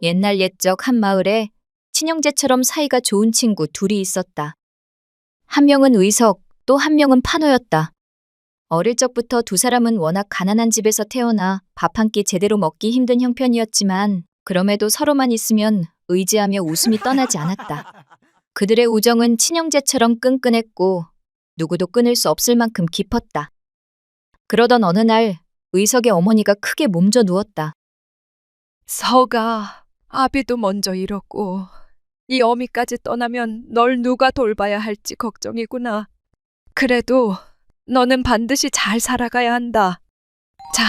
옛날 옛적 한 마을에 친형제처럼 사이가 좋은 친구 둘이 있었다. 한 명은 의석, 또 한 명은 판호였다. 어릴 적부터 두 사람은 워낙 가난한 집에서 태어나 밥 한 끼 제대로 먹기 힘든 형편이었지만 그럼에도 서로만 있으면 의지하며 웃음이 떠나지 않았다. 그들의 우정은 친형제처럼 끈끈했고 누구도 끊을 수 없을 만큼 깊었다. 그러던 어느 날 의석의 어머니가 크게 몸져 누웠다. 서가, 아비도 먼저 잃었고 이 어미까지 떠나면 널 누가 돌봐야 할지 걱정이구나. 그래도 너는 반드시 잘 살아가야 한다. 자,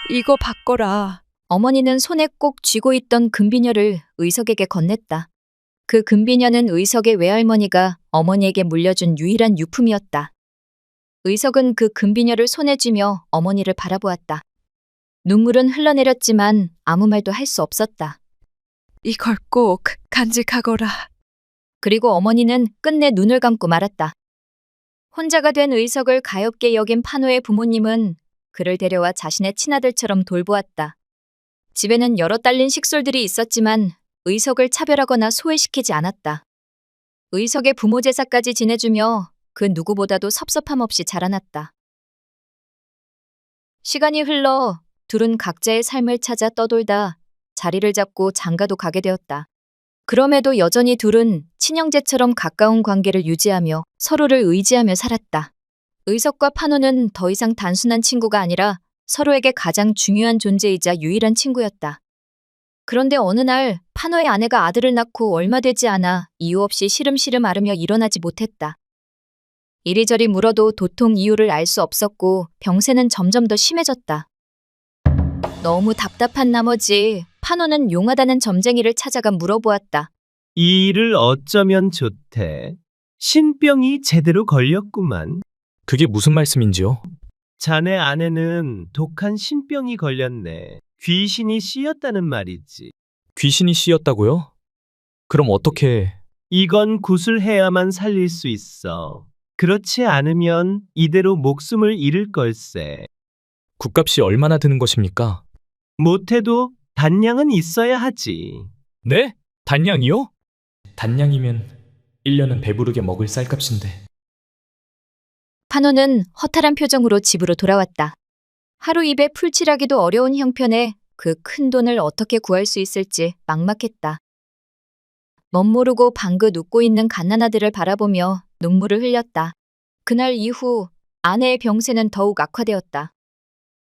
이거 받거라. 어머니는 손에 꼭 쥐고 있던 금비녀를 의석에게 건넸다. 그 금비녀는 의석의 외할머니가 어머니에게 물려준 유일한 유품이었다. 의석은 그 금비녀를 손에 쥐며 어머니를 바라보았다. 눈물은 흘러내렸지만 아무 말도 할 수 없었다. 이걸 꼭 간직하거라. 그리고 어머니는 끝내 눈을 감고 말았다. 혼자가 된 의석을 가엾게 여긴 판호의 부모님은 그를 데려와 자신의 친아들처럼 돌보았다. 집에는 여러 딸린 식솔들이 있었지만 의석을 차별하거나 소외시키지 않았다. 의석의 부모 제사까지 지내주며 그 누구보다도 섭섭함 없이 자라났다. 시간이 흘러 둘은 각자의 삶을 찾아 떠돌다 자리를 잡고 장가도 가게 되었다. 그럼에도 여전히 둘은 친형제처럼 가까운 관계를 유지하며 서로를 의지하며 살았다. 의석과 판호는 더 이상 단순한 친구가 아니라 서로에게 가장 중요한 존재이자 유일한 친구였다. 그런데 어느 날 판호의 아내가 아들을 낳고 얼마 되지 않아 이유 없이 시름시름 앓으며 일어나지 못했다. 이리저리 물어도 도통 이유를 알 수 없었고 병세는 점점 더 심해졌다. 너무 답답한 나머지 판호는 용하다는 점쟁이를 찾아가 물어보았다. 이 일을 어쩌면 좋대. 신병이 제대로 걸렸구만. 그게 무슨 말씀인지요? 자네 아내는 독한 신병이 걸렸네. 귀신이 씌었다는 말이지. 귀신이 씌었다고요? 그럼 어떻게... 이건 구술해야만 살릴 수 있어. 그렇지 않으면 이대로 목숨을 잃을 걸세. 굿값이 얼마나 드는 것입니까? 못해도 단량은 있어야 하지. 네? 단량이요? 단량이면 1년은 배부르게 먹을 쌀값인데. 판호는 허탈한 표정으로 집으로 돌아왔다. 하루 입에 풀칠하기도 어려운 형편에 그 큰 돈을 어떻게 구할 수 있을지 막막했다. 멋모르고 방긋 웃고 있는 갓난아들을 바라보며 눈물을 흘렸다. 그날 이후 아내의 병세는 더욱 악화되었다.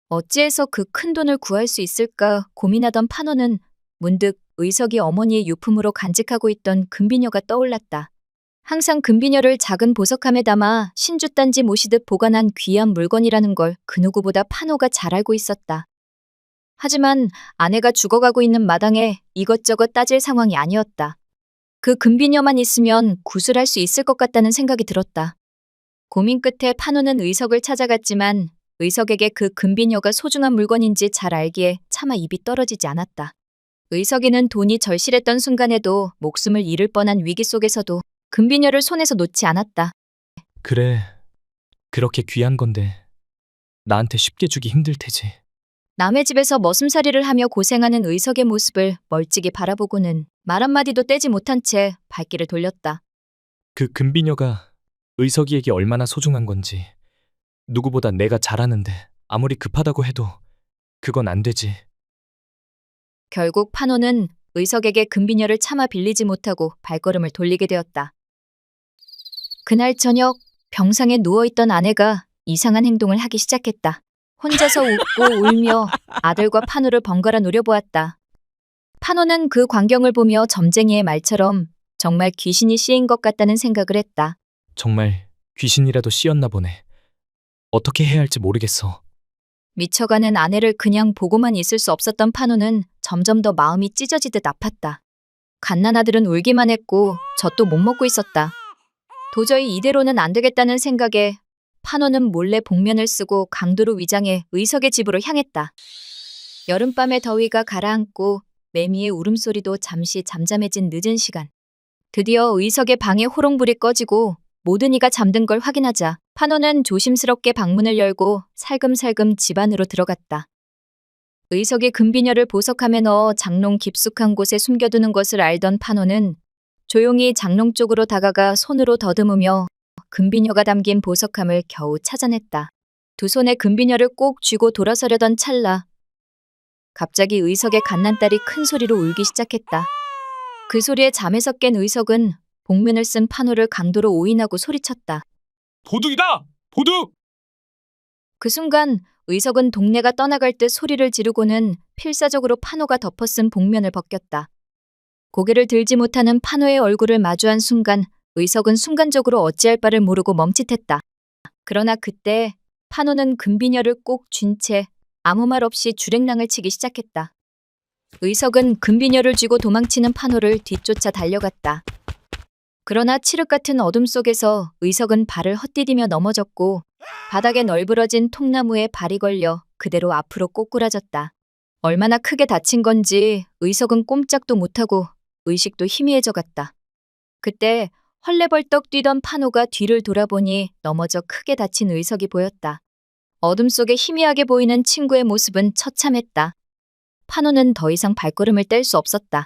어찌해서 그 큰 돈을 구할 수 있을까 고민하던 판호는 문득 의석이 어머니의 유품으로 간직하고 있던 금비녀가 떠올랐다. 항상 금비녀를 작은 보석함에 담아 신주단지 모시듯 보관한 귀한 물건이라는 걸 그 누구보다 판호가 잘 알고 있었다. 하지만 아내가 죽어가고 있는 마당에 이것저것 따질 상황이 아니었다. 그 금비녀만 있으면 구술할 수 있을 것 같다는 생각이 들었다. 고민 끝에 판호는 의석을 찾아갔지만 의석에게 그 금비녀가 소중한 물건인지 잘 알기에 차마 입이 떨어지지 않았다. 의석이는 돈이 절실했던 순간에도 목숨을 잃을 뻔한 위기 속에서도 금비녀를 손에서 놓지 않았다. 그래, 그렇게 귀한 건데 나한테 쉽게 주기 힘들 테지. 남의 집에서 머슴살이를 하며 고생하는 의석의 모습을 멀찍이 바라보고는 말 한마디도 떼지 못한 채 발길을 돌렸다. 그 금비녀가 의석이에게 얼마나 소중한 건지 누구보다 내가 잘 아는데 아무리 급하다고 해도 그건 안 되지. 결국 판호는 의석에게 금비녀를 차마 빌리지 못하고 발걸음을 돌리게 되었다. 그날 저녁 병상에 누워있던 아내가 이상한 행동을 하기 시작했다. 혼자서 웃고 울며 아들과 판호를 번갈아 노려보았다. 판호는 그 광경을 보며 점쟁이의 말처럼 정말 귀신이 씌인 것 같다는 생각을 했다. 정말 귀신이라도 씌었나 보네. 어떻게 해야 할지 모르겠어. 미쳐가는 아내를 그냥 보고만 있을 수 없었던 판호는 점점 더 마음이 찢어지듯 아팠다. 갓난아들은 울기만 했고 젖도 못 먹고 있었다. 도저히 이대로는 안 되겠다는 생각에 판호는 몰래 복면을 쓰고 강도로 위장해 의석의 집으로 향했다. 여름밤의 더위가 가라앉고 매미의 울음소리도 잠시 잠잠해진 늦은 시간. 드디어 의석의 방에 호롱불이 꺼지고 모든 이가 잠든 걸 확인하자 판호는 조심스럽게 방문을 열고 살금살금 집 안으로 들어갔다. 의석이 금비녀를 보석함에 넣어 장롱 깊숙한 곳에 숨겨두는 것을 알던 판호는 조용히 장롱 쪽으로 다가가 손으로 더듬으며 금비녀가 담긴 보석함을 겨우 찾아냈다. 두 손에 금비녀를 꼭 쥐고 돌아서려던 찰나 갑자기 의석의 갓난딸이 큰 소리로 울기 시작했다. 그 소리에 잠에서 깬 의석은 복면을 쓴 판호를 강도로 오인하고 소리쳤다. 도둑이다! 도둑! 그 순간 의석은 동네가 떠나갈 듯 소리를 지르고는 필사적으로 판호가 덮어쓴 복면을 벗겼다. 고개를 들지 못하는 판호의 얼굴을 마주한 순간 의석은 순간적으로 어찌할 바를 모르고 멈칫했다. 그러나 그때 판호는 금비녀를 꼭 쥔 채 아무 말 없이 주랭랑을 치기 시작했다. 의석은 금비녀를 쥐고 도망치는 판호를 뒤쫓아 달려갔다. 그러나 칠흑 같은 어둠 속에서 의석은 발을 헛디디며 넘어졌고 바닥에 널브러진 통나무에 발이 걸려 그대로 앞으로 꼬꾸라졌다. 얼마나 크게 다친 건지 의석은 꼼짝도 못하고 의식도 희미해져 갔다. 그때 헐레벌떡 뛰던 판호가 뒤를 돌아보니 넘어져 크게 다친 의석이 보였다. 어둠 속에 희미하게 보이는 친구의 모습은 처참했다. 판호는 더 이상 발걸음을 뗄 수 없었다.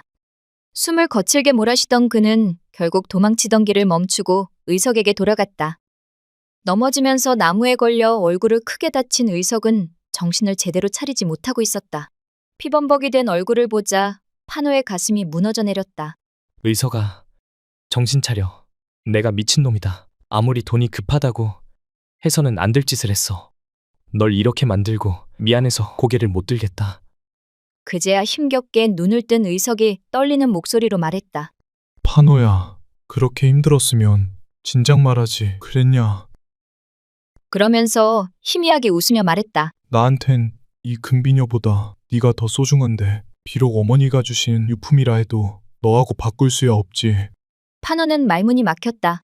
숨을 거칠게 몰아쉬던 그는 결국 도망치던 길을 멈추고 의석에게 돌아갔다. 넘어지면서 나무에 걸려 얼굴을 크게 다친 의석은 정신을 제대로 차리지 못하고 있었다. 피범벅이 된 얼굴을 보자 판호의 가슴이 무너져 내렸다. 의석아, 정신 차려. 내가 미친놈이다. 아무리 돈이 급하다고 해서는 안 될 짓을 했어. 널 이렇게 만들고 미안해서 고개를 못 들겠다. 그제야 힘겹게 눈을 뜬 의석이 떨리는 목소리로 말했다. 판호야, 그렇게 힘들었으면 진작 말하지 그랬냐? 그러면서 희미하게 웃으며 말했다. 나한텐 이 금비녀보다 네가 더 소중한데 비록 어머니가 주신 유품이라 해도 너하고 바꿀 수야 없지. 판호는 말문이 막혔다.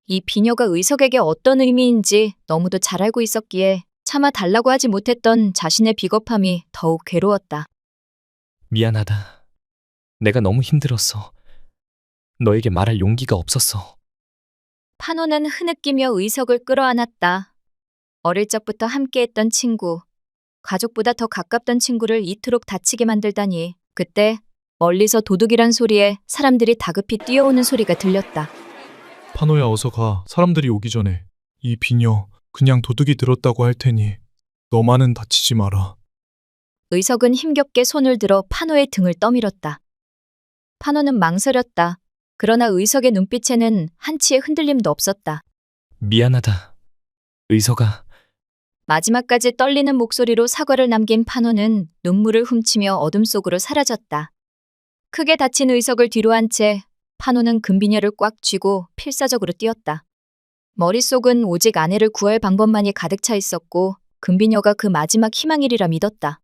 이 비녀가 의석에게 어떤 의미인지 너무도 잘 알고 있었기에 차마 달라고 하지 못했던 자신의 비겁함이 더욱 괴로웠다. 미안하다. 내가 너무 힘들었어. 너에게 말할 용기가 없었어. 판호는 흐느끼며 의석을 끌어안았다. 어릴 적부터 함께했던 친구, 가족보다 더 가깝던 친구를 이토록 다치게 만들다니. 그때 멀리서 도둑이란 소리에 사람들이 다급히 뛰어오는 소리가 들렸다. 판호야, 어서 가. 사람들이 오기 전에. 이 비녀 그냥 도둑이 들었다고 할 테니 너만은 다치지 마라. 의석은 힘겹게 손을 들어 판호의 등을 떠밀었다. 판호는 망설였다. 그러나 의석의 눈빛에는 한치의 흔들림도 없었다. 미안하다. 의석아. 마지막까지 떨리는 목소리로 사과를 남긴 판호는 눈물을 훔치며 어둠 속으로 사라졌다. 크게 다친 의석을 뒤로 한 채 판호는 금비녀를 꽉 쥐고 필사적으로 뛰었다. 머릿속은 오직 아내를 구할 방법만이 가득 차 있었고 금비녀가 그 마지막 희망이리라 믿었다.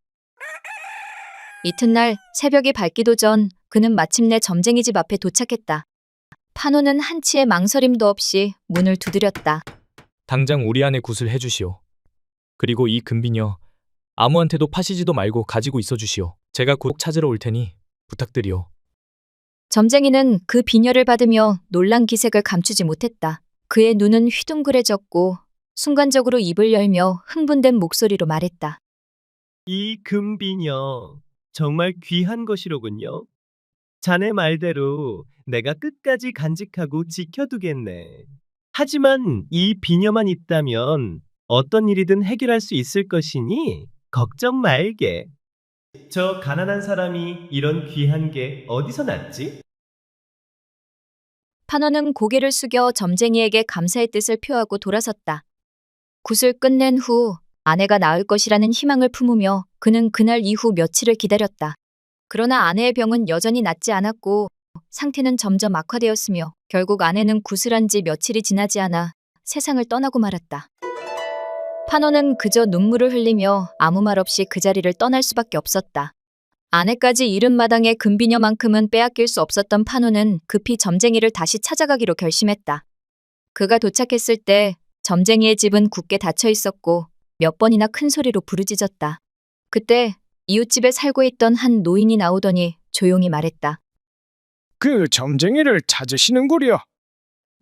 이튿날 새벽이 밝기도 전 그는 마침내 점쟁이 집 앞에 도착했다. 판호는 한치의 망설임도 없이 문을 두드렸다. 당장 우리 아내 굿을 해주시오. 그리고 이 금비녀 아무한테도 파시지도 말고 가지고 있어 주시오. 제가 곧 찾으러 올 테니 부탁드리오. 점쟁이는 그 비녀를 받으며 놀란 기색을 감추지 못했다. 그의 눈은 휘둥그레졌고 순간적으로 입을 열며 흥분된 목소리로 말했다. 이 금비녀 정말 귀한 것이로군요. 자네 말대로 내가 끝까지 간직하고 지켜두겠네. 하지만 이 비녀만 있다면 어떤 일이든 해결할 수 있을 것이니 걱정 말게. 저 가난한 사람이 이런 귀한 게 어디서 났지? 판호는 고개를 숙여 점쟁이에게 감사의 뜻을 표하고 돌아섰다. 굿을 끝낸 후 아내가 나을 것이라는 희망을 품으며 그는 그날 이후 며칠을 기다렸다. 그러나 아내의 병은 여전히 낫지 않았고 상태는 점점 악화되었으며 결국 아내는 굿을 한 지 며칠이 지나지 않아 세상을 떠나고 말았다. 판호는 그저 눈물을 흘리며 아무 말 없이 그 자리를 떠날 수밖에 없었다. 아내까지 잃은 마당에 금비녀만큼은 빼앗길 수 없었던 판호는 급히 점쟁이를 다시 찾아가기로 결심했다. 그가 도착했을 때 점쟁이의 집은 굳게 닫혀 있었고 몇 번이나 큰 소리로 부르짖었다. 그때 이웃집에 살고 있던 한 노인이 나오더니 조용히 말했다. 그 점쟁이를 찾으시는구려.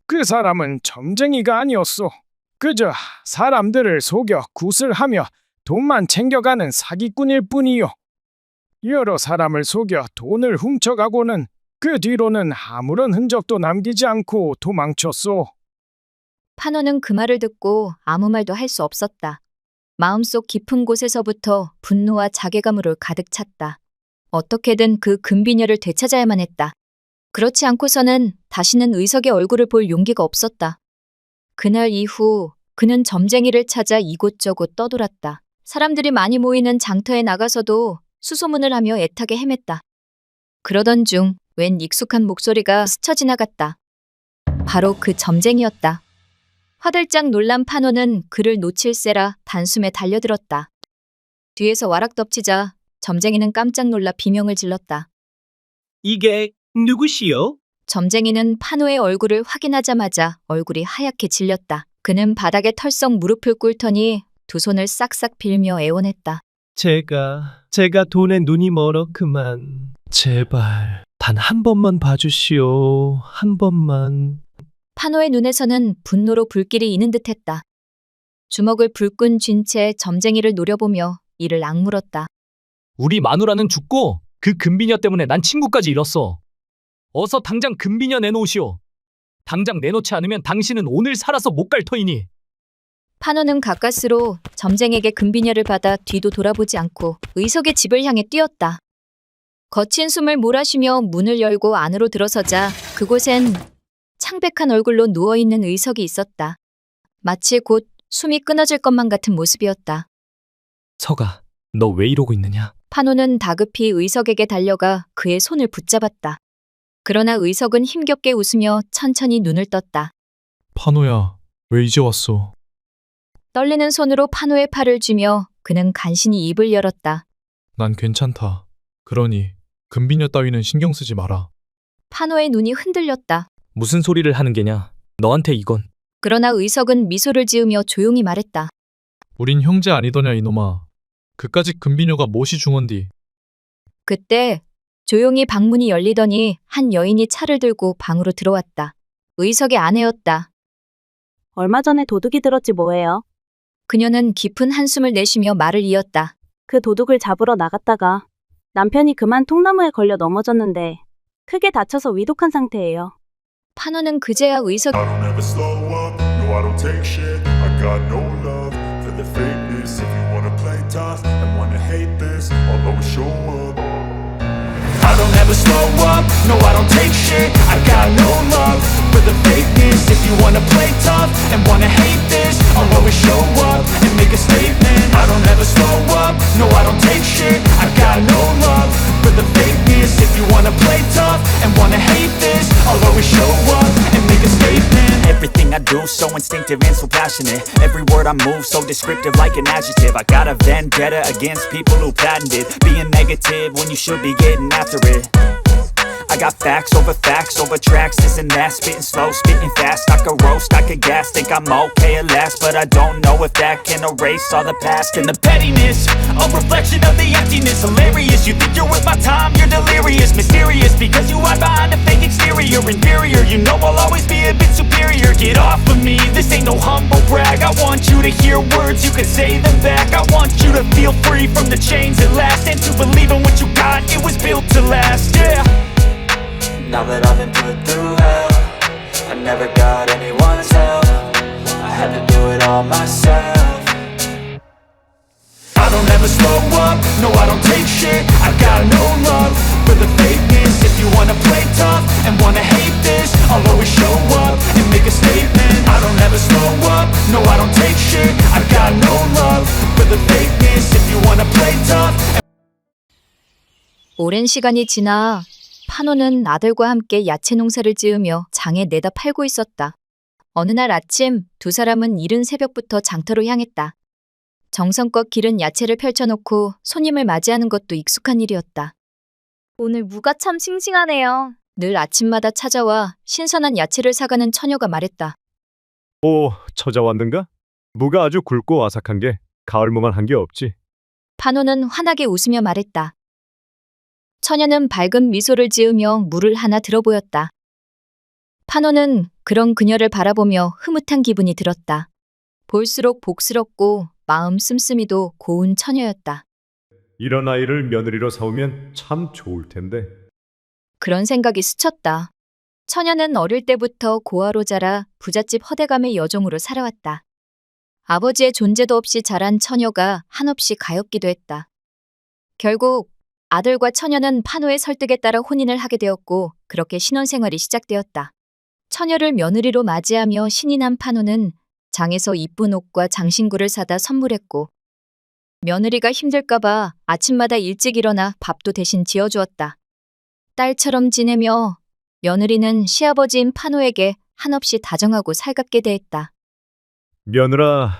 그 사람은 점쟁이가 아니었소. 그저 사람들을 속여 굿을 하며 돈만 챙겨가는 사기꾼일 뿐이요. 여러 사람을 속여 돈을 훔쳐가고는 그 뒤로는 아무런 흔적도 남기지 않고 도망쳤소. 판호는 그 말을 듣고 아무 말도 할 수 없었다. 마음속 깊은 곳에서부터 분노와 자괴감으로 가득 찼다. 어떻게든 그 금비녀를 되찾아야만 했다. 그렇지 않고서는 다시는 의석의 얼굴을 볼 용기가 없었다. 그날 이후 그는 점쟁이를 찾아 이곳저곳 떠돌았다. 사람들이 많이 모이는 장터에 나가서도 수소문을 하며 애타게 헤맸다. 그러던 중 웬 익숙한 목소리가 스쳐 지나갔다. 바로 그 점쟁이였다. 화들짝 놀란 판호는 그를 놓칠세라 단숨에 달려들었다. 뒤에서 와락 덮치자 점쟁이는 깜짝 놀라 비명을 질렀다. 이게 누구시오? 점쟁이는 판호의 얼굴을 확인하자마자 얼굴이 하얗게 질렸다. 그는 바닥에 털썩 무릎을 꿇더니 두 손을 싹싹 빌며 애원했다. 제가 돈에 눈이 멀어 그만. 제발 단 한 번만 봐주시오. 한 번만. 판호의 눈에서는 분노로 불길이 이는 듯했다. 주먹을 불끈 쥔 채 점쟁이를 노려보며 이를 악물었다. 우리 마누라는 죽고 그 금비녀 때문에 난 친구까지 잃었어. 어서 당장 금비녀 내놓으시오. 당장 내놓지 않으면 당신은 오늘 살아서 못 갈 터이니. 판호는 가까스로 점쟁에게 금비녀를 받아 뒤도 돌아보지 않고 의석의 집을 향해 뛰었다. 거친 숨을 몰아쉬며 문을 열고 안으로 들어서자 그곳엔 창백한 얼굴로 누워있는 의석이 있었다. 마치 곧 숨이 끊어질 것만 같은 모습이었다. 서가, 너 왜 이러고 있느냐? 판호는 다급히 의석에게 달려가 그의 손을 붙잡았다. 그러나 의석은 힘겹게 웃으며 천천히 눈을 떴다. 판호야, 왜 이제 왔어? 떨리는 손으로 판호의 팔을 쥐며 그는 간신히 입을 열었다. 난 괜찮다. 그러니 금비녀 따위는 신경 쓰지 마라. 판호의 눈이 흔들렸다. 무슨 소리를 하는 게냐? 너한테 이건. 그러나 의석은 미소를 지으며 조용히 말했다. 우린 형제 아니더냐 이놈아. 그까짓 금비녀가 무엇이 중헌디. 그때 조용히 방문이 열리더니 한 여인이 차를 들고 방으로 들어왔다. 의석의 아내였다. 얼마 전에 도둑이 들었지 뭐예요. 그녀는 깊은 한숨을 내쉬며 말을 이었다. 그 도둑을 잡으러 나갔다가 남편이 그만 통나무에 걸려 넘어졌는데 크게 다쳐서 위독한 상태예요. 판호는 그제야 의석 I don't ever slow up, no I don't take shit. I got no love for the fakeness. If you wanna play tough and wanna hate this, I'll always show up. I don't ever slow up, no I don't take shit. I got no love for the fakeness. If you wanna play tough and wanna hate this, I'll always show up and make a statement. I don't ever slow up, no I don't take shit. I got no love for the fakeness. If you wanna play tough and wanna hate this, I'll always show up and make a statement. Everything I do so instinctive and so passionate. Every word I move so descriptive like an adjective. I got a vendetta against people who patented being negative when you should be getting after it. I got facts over tracks, this and that. Spitting slow, spitting fast. I could roast, I could gas. Think I'm okay at last, but I don't know if that can erase all the past. And the pettiness, a reflection of the emptiness. Hilarious, you think you're worth my time, you're delirious. Mysterious, because you hide behind a fake exterior. Inferior, you know I'll always be a bit superior. Get off of me, this ain't no humble brag. I want you to hear words, you can say them back. I want you to feel free from the chains at last, and to believe in what you got, it was built to last, yeah. Now that I've been put through hell, I never got anyone's help. I had to do it all myself. I don't ever slow up, no I don't take shit. I got no love for the fakeness. If you wanna play tough and wanna hate this, I'll always show up and make a statement. I don't ever slow up, no I don't take shit. I got no love for the fakeness. If you wanna play tough. 오랜 시간이 지나 판호는 아들과 함께 야채 농사를 지으며 장에 내다 팔고 있었다. 어느 날 아침 두 사람은 이른 새벽부터 장터로 향했다. 정성껏 기른 야채를 펼쳐놓고 손님을 맞이하는 것도 익숙한 일이었다. 오늘 무가 참 싱싱하네요. 늘 아침마다 찾아와 신선한 야채를 사가는 처녀가 말했다. 오, 찾아왔는가? 무가 아주 굵고 아삭한 게 가을무만 한 게 없지. 판호는 환하게 웃으며 말했다. 처녀는 밝은 미소를 지으며 물을 하나 들어보였다. 판호는 그런 그녀를 바라보며 흐뭇한 기분이 들었다. 볼수록 복스럽고 마음 씀씀이도 고운 처녀였다. 이런 아이를 며느리로 사오면 참 좋을 텐데. 그런 생각이 스쳤다. 처녀는 어릴 때부터 고아로 자라 부잣집 허대감의 여종으로 살아왔다. 아버지의 존재도 없이 자란 처녀가 한없이 가엾기도 했다. 결국 아들과 처녀는 판호의 설득에 따라 혼인을 하게 되었고 그렇게 신혼생활이 시작되었다. 처녀를 며느리로 맞이하며 신이 난 판호는 장에서 이쁜 옷과 장신구를 사다 선물했고 며느리가 힘들까봐 아침마다 일찍 일어나 밥도 대신 지어주었다. 딸처럼 지내며 며느리는 시아버지인 판호에게 한없이 다정하고 살갑게 대했다. 며느라,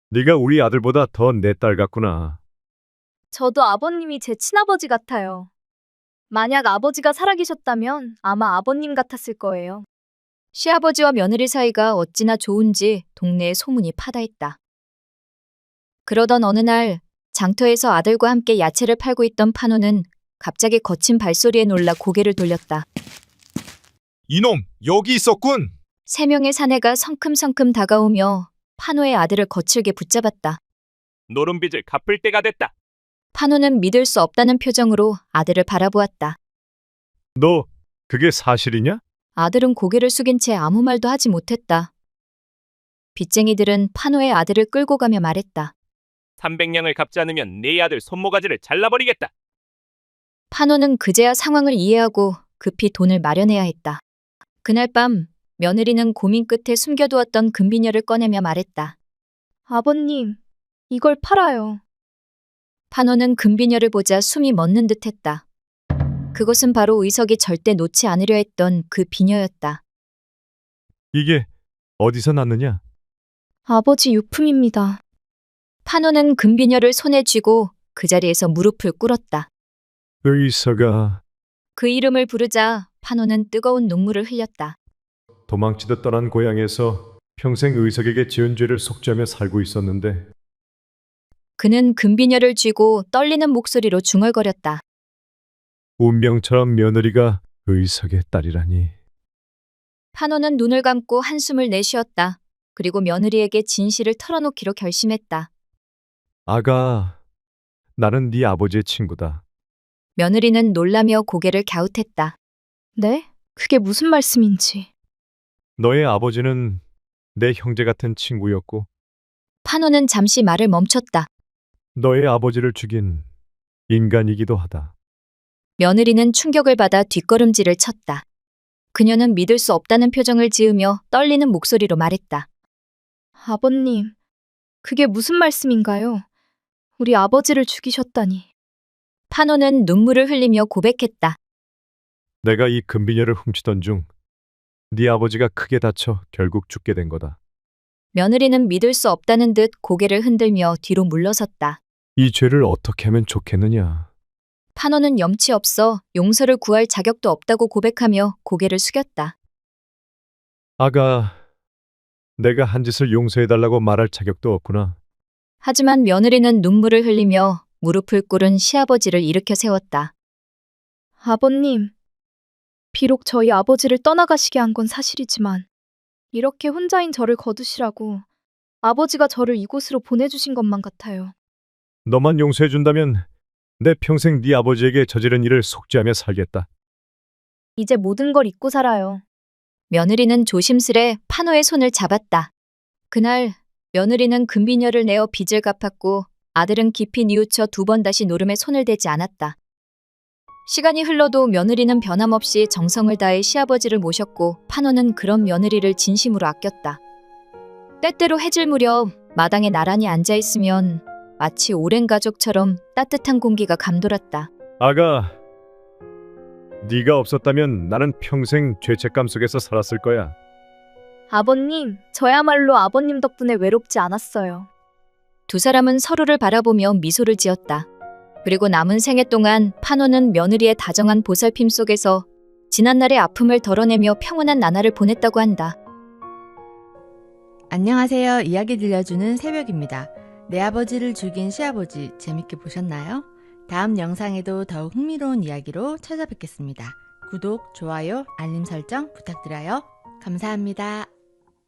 네가 우리 아들보다 더 내 딸 같구나. 저도 아버님이 제 친아버지 같아요. 만약 아버지가 살아계셨다면 아마 아버님 같았을 거예요. 시아버지와 며느리 사이가 어찌나 좋은지 동네에 소문이 파다했다. 그러던 어느 날 장터에서 아들과 함께 야채를 팔고 있던 판호는 갑자기 거친 발소리에 놀라 고개를 돌렸다. 이놈, 여기 있었군! 3명의 사내가 성큼성큼 다가오며 판호의 아들을 거칠게 붙잡았다. 노름빚을 갚을 때가 됐다. 판호는 믿을 수 없다는 표정으로 아들을 바라보았다. 너 그게 사실이냐? 아들은 고개를 숙인 채 아무 말도 하지 못했다. 빚쟁이들은 판호의 아들을 끌고 가며 말했다. 300냥을 갚지 않으면 네 아들 손모가지를 잘라버리겠다. 판호는 그제야 상황을 이해하고 급히 돈을 마련해야 했다. 그날 밤 며느리는 고민 끝에 숨겨두었던 금비녀를 꺼내며 말했다. 아버님, 이걸 팔아요. 판호는 금비녀를 보자 숨이 멎는 듯했다. 그것은 바로 의석이 절대 놓지 않으려 했던 그 비녀였다. 이게 어디서 났느냐? 아버지 유품입니다. 판호는 금비녀를 손에 쥐고 그 자리에서 무릎을 꿇었다. 의서가 그 이름을 부르자 판호는 뜨거운 눈물을 흘렸다. 도망치듯 떠난 고향에서 평생 의석에게 지은 죄를 속죄하며 살고 있었는데 그는 금비녀를 쥐고 떨리는 목소리로 중얼거렸다. 운명처럼 며느리가 의석의 딸이라니. 판호는 눈을 감고 한숨을 내쉬었다. 그리고 며느리에게 진실을 털어놓기로 결심했다. 아가, 나는 네 아버지의 친구다. 며느리는 놀라며 고개를 갸웃했다. 네? 그게 무슨 말씀인지. 너의 아버지는 내 형제 같은 친구였고 판호는 잠시 말을 멈췄다. 너의 아버지를 죽인 인간이기도 하다. 며느리는 충격을 받아 뒷걸음질을 쳤다. 그녀는 믿을 수 없다는 표정을 지으며 떨리는 목소리로 말했다. 아버님, 그게 무슨 말씀인가요? 우리 아버지를 죽이셨다니. 판호는 눈물을 흘리며 고백했다. 내가 이 금비녀를 훔치던 중 네 아버지가 크게 다쳐 결국 죽게 된 거다. 며느리는 믿을 수 없다는 듯 고개를 흔들며 뒤로 물러섰다. 이 죄를 어떻게 하면 좋겠느냐. 판호는 염치 없어 용서를 구할 자격도 없다고 고백하며 고개를 숙였다. 아가, 내가 한 짓을 용서해달라고 말할 자격도 없구나. 하지만 며느리는 눈물을 흘리며 무릎을 꿇은 시아버지를 일으켜 세웠다. 아버님, 비록 저희 아버지를 떠나가시게 한 건 사실이지만 이렇게 혼자인 저를 거두시라고 아버지가 저를 이곳으로 보내주신 것만 같아요. 너만 용서해준다면 내 평생 네 아버지에게 저지른 일을 속죄하며 살겠다. 이제 모든 걸 잊고 살아요. 며느리는 조심스레 판호의 손을 잡았다. 그날 며느리는 금비녀를 내어 빚을 갚았고 아들은 깊이 뉘우쳐 2번 다시 노름에 손을 대지 않았다. 시간이 흘러도 며느리는 변함없이 정성을 다해 시아버지를 모셨고 판호는 그런 며느리를 진심으로 아꼈다. 때때로 해질 무렵 마당에 나란히 앉아있으면 마치 오랜 가족처럼 따뜻한 공기가 감돌았다. 아가, 네가 없었다면 나는 평생 죄책감 속에서 살았을 거야. 아버님, 저야말로 아버님 덕분에 외롭지 않았어요. 두 사람은 서로를 바라보며 미소를 지었다. 그리고 남은 생애 동안 판호는 며느리의 다정한 보살핌 속에서 지난날의 아픔을 덜어내며 평온한 나날을 보냈다고 한다. 안녕하세요. 이야기 들려주는 새벽입니다. 내 아버지를 죽인 시아버지 재밌게 보셨나요? 다음 영상에도 더욱 흥미로운 이야기로 찾아뵙겠습니다. 구독, 좋아요, 알림 설정 부탁드려요. 감사합니다.